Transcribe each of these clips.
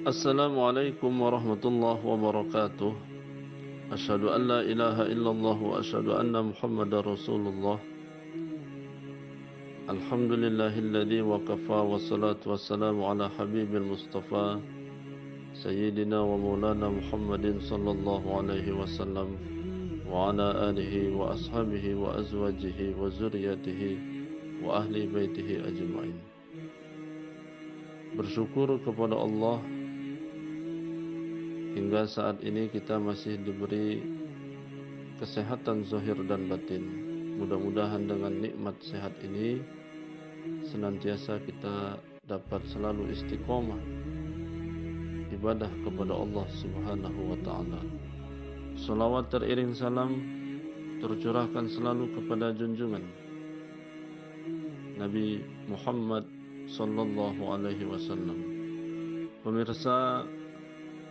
Assalamualaikum warahmatullahi wabarakatuh. Asyhadu an la ilaha illallah wa asyhadu anna Muhammadar Rasulullah. Alhamdulillahilladzi wa kafa wa salatu wassalamu ala habibil mustafa Sayyidina wa maulana Muhammadin sallallahu alaihi wasallam wa ala alihi wa ashabihi wa azwajihi wa zuriyatihi wa ahli baitihi ajma'in. Bersyukur kepada Allah, hingga saat ini kita masih diberi kesehatan zahir dan batin. Mudah-mudahan dengan nikmat sehat ini senantiasa kita dapat selalu istiqomah ibadah kepada Allah Subhanahu wa taala. Salawat teriring salam tercurahkan selalu kepada junjungan Nabi Muhammad sallallahu alaihi wasallam. Pemirsa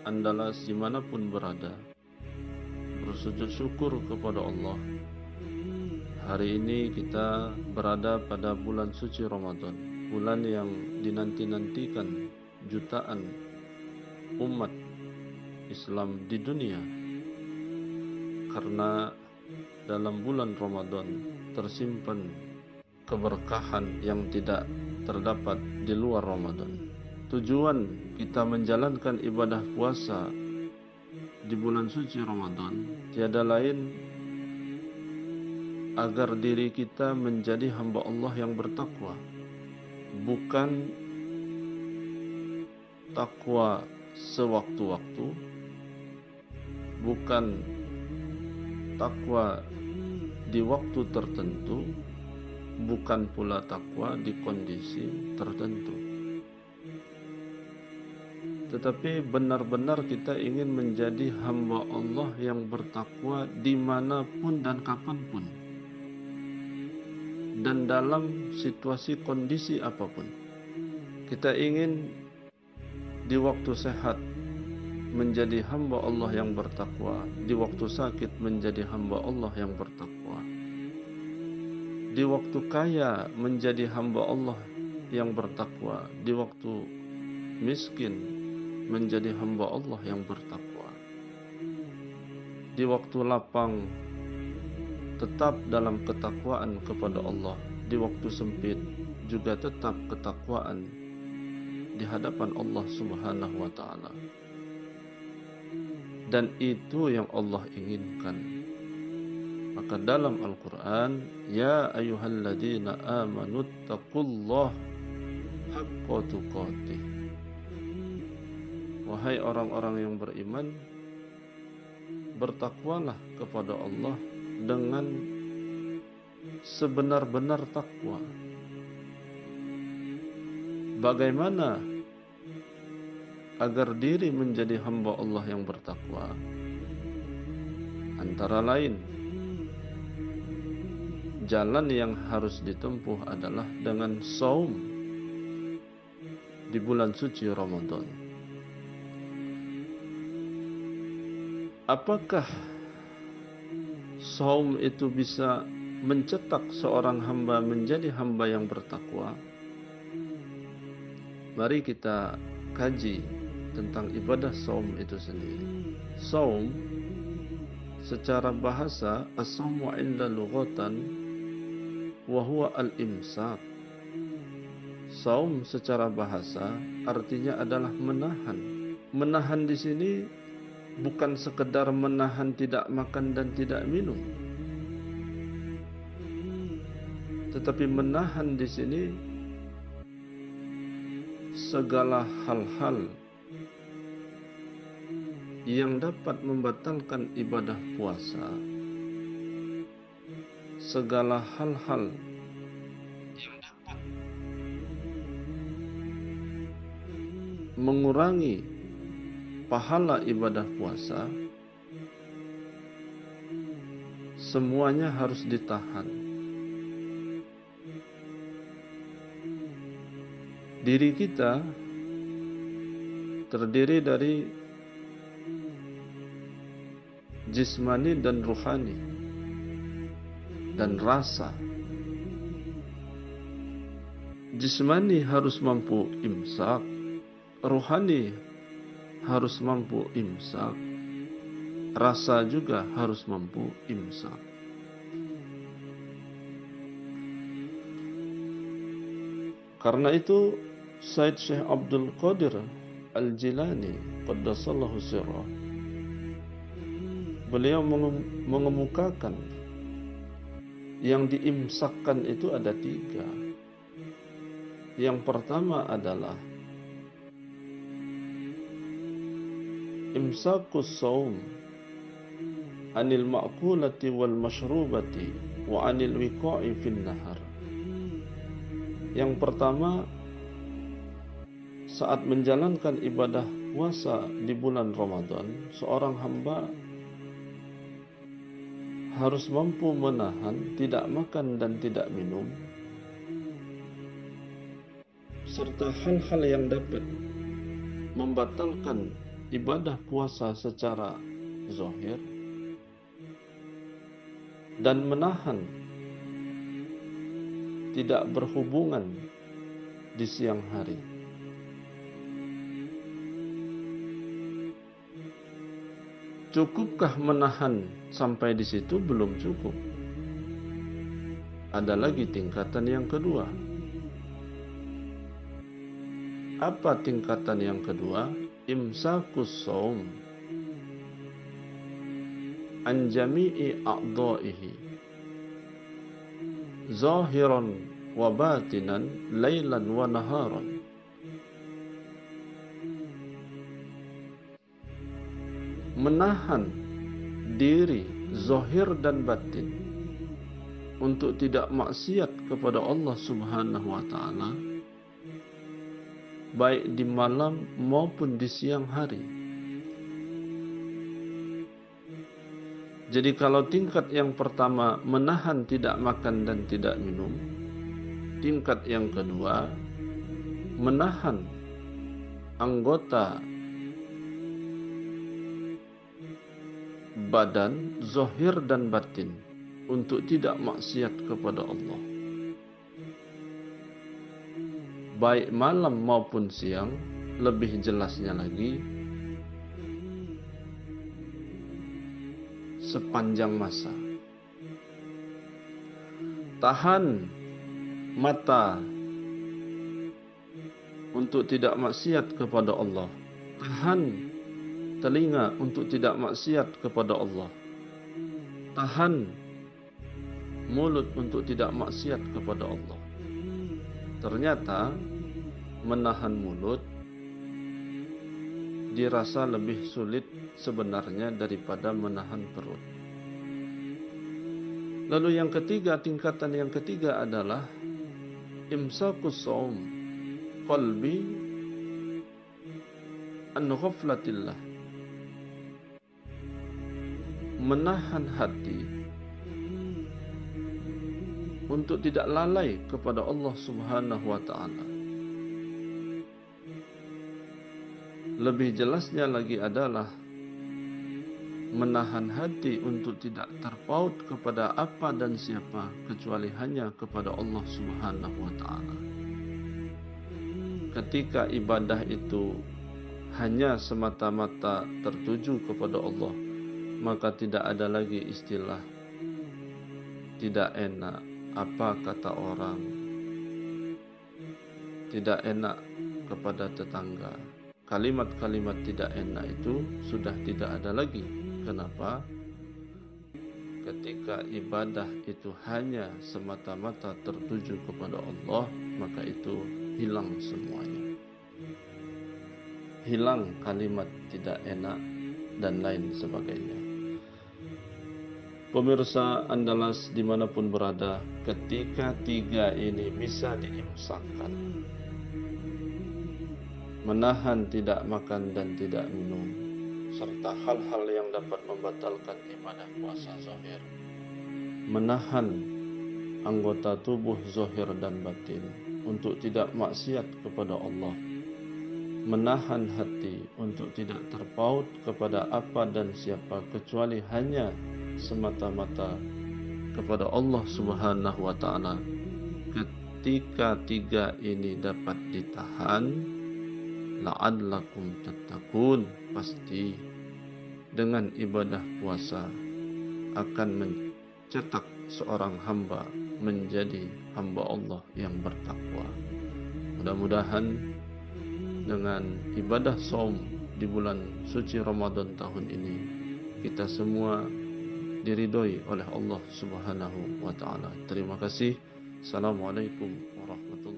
Andalas dimanapun berada, bersujud syukur kepada Allah. Hari ini kita berada pada bulan suci Ramadan, bulan yang dinanti-nantikan jutaan umat Islam di dunia, karena dalam bulan Ramadan tersimpan keberkahan yang tidak terdapat di luar Ramadan. Tujuan kita menjalankan ibadah puasa di bulan suci Ramadan tiada lain agar diri kita menjadi hamba Allah yang bertakwa, bukan takwa sewaktu-waktu, bukan takwa di waktu tertentu, bukan pula takwa di kondisi tertentu. Tetapi benar-benar kita ingin menjadi hamba Allah yang bertakwa dimanapun dan kapanpun, dan dalam situasi kondisi apapun. Kita ingin di waktu sehat menjadi hamba Allah yang bertakwa, di waktu sakit menjadi hamba Allah yang bertakwa, di waktu kaya menjadi hamba Allah yang bertakwa, di waktu miskin menjadi hamba Allah yang bertakwa, di waktu lapang tetap dalam ketakwaan kepada Allah, di waktu sempit juga tetap ketakwaan di hadapan Allah Subhanahu wa taala. Dan itu yang Allah inginkan. Maka dalam Al-Qur'an, ya ayyuhalladzina amanu taqullaha haqqa tuqatih. Wahai orang-orang yang beriman, bertakwalah kepada Allah dengan sebenar-benar takwa. Bagaimana agar diri menjadi hamba Allah yang bertakwa? Antara lain, jalan yang harus ditempuh adalah dengan saum di bulan suci Ramadan. Apakah saum itu bisa mencetak seorang hamba menjadi hamba yang bertakwa? Mari kita kaji tentang ibadah saum itu sendiri. Saum secara bahasa, as-sawmu 'inda lughatan wa huwa al-imsak. Saum secara bahasa artinya adalah menahan. Menahan di sini bukan sekedar menahan tidak makan dan tidak minum, tetapi menahan di sini segala hal-hal yang dapat membatalkan ibadah puasa, segala hal-hal yang dapat mengurangi pahala ibadah puasa, semuanya harus ditahan. Diri kita terdiri dari jismani dan ruhani dan rasa. Jismani harus mampu imsak, rohani harus mampu imsak, rasa juga harus mampu imsak. Karena itu Said Syekh Abdul Qadir Al-Jilani qaddasallahu sirrah, beliau mengemukakan yang diimsakkan itu ada 3. Yang pertama adalah imsakus saum anil ma'kulati wal mashrubati wa anil wiqa'i fin nahar. Yang pertama, saat menjalankan ibadah puasa di bulan Ramadan, seorang hamba harus mampu menahan tidak makan dan tidak minum, serta hal-hal yang dapat membatalkan ibadah puasa secara zahir, dan menahan tidak berhubungan di siang hari. Cukupkah menahan sampai di situ? Belum cukup. Ada lagi tingkatan yang kedua. Apa tingkatan yang kedua? Imsakus shaum an jami'i a'dha'ihi zahiran wa batinan lailan wa naharan. Menahan diri zahir dan batin untuk tidak maksiat kepada Allah Subhanahu wa taala, baik di malam maupun di siang hari. Jadi kalau tingkat yang pertama menahan tidak makan dan tidak minum, tingkat yang kedua menahan anggota badan zahir dan batin untuk tidak maksiat kepada Allah, baik malam maupun siang. Lebih jelasnya lagi, sepanjang masa. Tahan mata untuk tidak maksiat kepada Allah, tahan telinga untuk tidak maksiat kepada Allah, tahan mulut untuk tidak maksiat kepada Allah. Ternyata menahan mulut dirasa lebih sulit sebenarnya daripada menahan perut. Lalu yang ketiga, tingkatan yang ketiga adalah imsakus shaum qalbi an ghaflatillah. Menahan hati untuk tidak lalai kepada Allah Subhanahu wa taala. Lebih jelasnya lagi adalah menahan hati untuk tidak terpaut kepada apa dan siapa kecuali hanya kepada Allah Subhanahu wa taala. Ketika ibadah itu hanya semata-mata tertuju kepada Allah, maka tidak ada lagi istilah tidak enak, apa kata orang, tidak enak kepada tetangga. Kalimat-kalimat tidak enak itu sudah tidak ada lagi. Kenapa? Ketika ibadah itu hanya semata-mata tertuju kepada Allah, maka itu hilang semuanya. Hilang kalimat tidak enak dan lain sebagainya. Pemirsa Andalas dimanapun berada, ketika 3 ini bisa diimsakkan, menahan tidak makan dan tidak minum, serta hal-hal yang dapat membatalkan ibadah puasa zahir, menahan anggota tubuh zahir dan batin untuk tidak maksiat kepada Allah, menahan hati untuk tidak terpaut kepada apa dan siapa kecuali hanya semata-mata kepada Allah Subhanahu wa taala. Ketika 3 ini dapat ditahan, la'allakum tattaqun. Pasti dengan ibadah puasa akan mencetak seorang hamba menjadi hamba Allah yang bertakwa. Mudah-mudahan dengan ibadah saum di bulan suci Ramadan tahun ini, kita semua diridhoi oleh Allah Subhanahu wa taala. Terima kasih. Assalamualaikum warahmatullahi wabarakatuh.